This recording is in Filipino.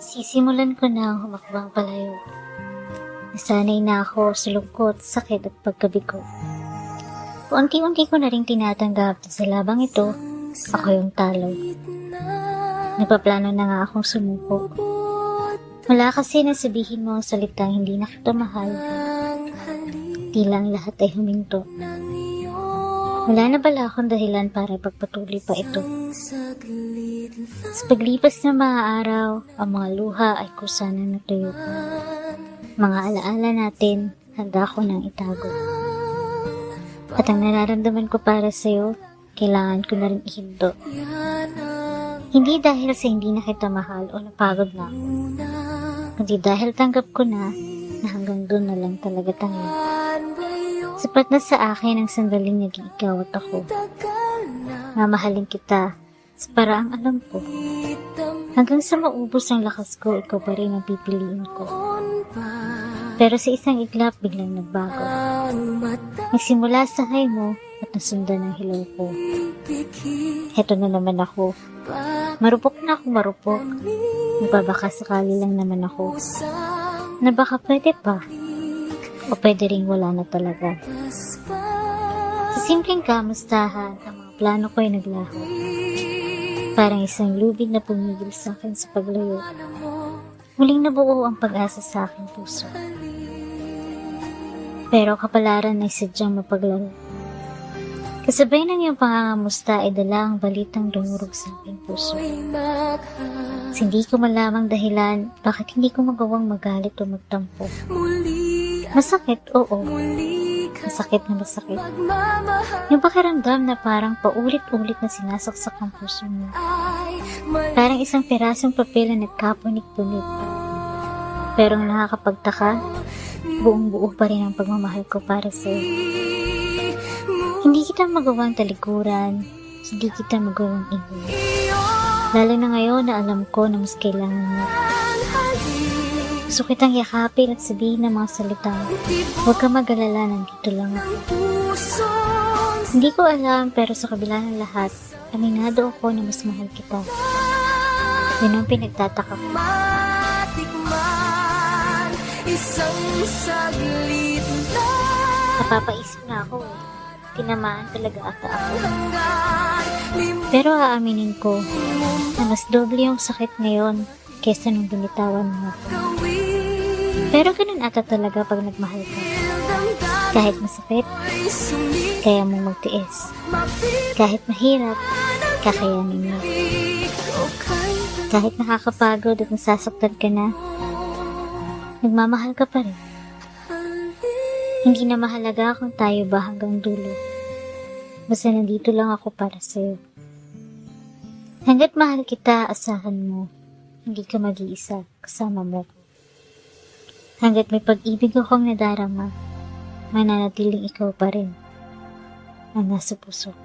Sisimulan ko na ang humakbang palayo. Nasanay na ako sa lungkot, sakit at pagkabigo. Unti-unti ko na rin tinatanggap na sa labang ito, ako yung talo. Nagpaplano na nga akong sumuko. Wala kasi na sabihin mo ang salitang hindi na kita mahal. Di lang lahat ay huminto. Wala na bala akong dahilan para ipagpatuloy pa ito. Sa paglipas ng mga araw, ang mga luha ay kusa na natuyo ko. Mga alaala natin, handa ko nang itago. At ang nararamdaman ko para sa'yo, kailangan ko na rin ihinto. Hindi dahil sa hindi na kita mahal o napagod na ako. Kundi dahil tanggap ko na hanggang doon na lang talaga tayo. Sapat na sa akin ang sandaling naging ikaw at ako. Mamahalin kita sa paraang alam ko. Hanggang sa maubos ang lakas ko, ikaw pa rin ang pipiliin ko. Pero sa isang iglap, biglang nagbago. Nagsimula sa hay mo at nasundan ang hilaw ko. Heto na naman ako. Marupok na ako marupok. Nagbabaka sakali lang naman ako. Na baka pwede pa. O pwede rin wala na talaga. Sa simpleng kamustahan, ang mga plano ko ay naglaho. Parang isang lubid na pumigil sa akin sa paglayo. Muling nabuo ang pag-asa sa aking puso. Pero kapalaran ay sadyang mapaglaro. Kasabay ng iyong pangangamusta ay dala ang balitang dumurog sa aking puso. Hindi ko malamang dahilan bakit hindi ko magawang magalit o magtampo. Masakit, oo. Masakit na masakit. Yung pakiramdam na parang paulit-ulit na sinasaksak ang puso mo. Parang isang pirasong papel na nagkapunit-punit. Pero ang nakakapagtaka, buong-buo pa rin ang pagmamahal ko para sa'yo. Hindi kita magawang talikuran, hindi kita magawang iwan. Lalo na ngayon na alam ko na mas kailangan mo. Gusto kitang yakapin at sabihin ng mga salita. Huwag ka mag-alala, nandito lang ako. Hindi ko alam pero sa kabila ng lahat, aminado ako na mas mahal kita. Yun ang pinagtataka ko. Napapaisip na ako eh. Tinamaan talaga ata ako. Pero aaminin ko na mas doble yung sakit ngayon kesa nung binitawan mo ako. Pero ganun ata talaga pag nagmahal ka. Kahit masakit, kaya mong magtiis. Kahit mahirap, kakayanin mo. Kahit nakakapagod at nasasaktan ka na, nagmamahal ka pa rin. Hindi na mahalaga kung tayo ba hanggang dulo. Basta nandito lang ako para sa'yo. Hanggat mahal kita, asahan mo. Hindi ka mag-iisa, kasama mo ko. Hanggat may pag-ibig akong nadarama, mananatiling ikaw pa rin ang nasa puso.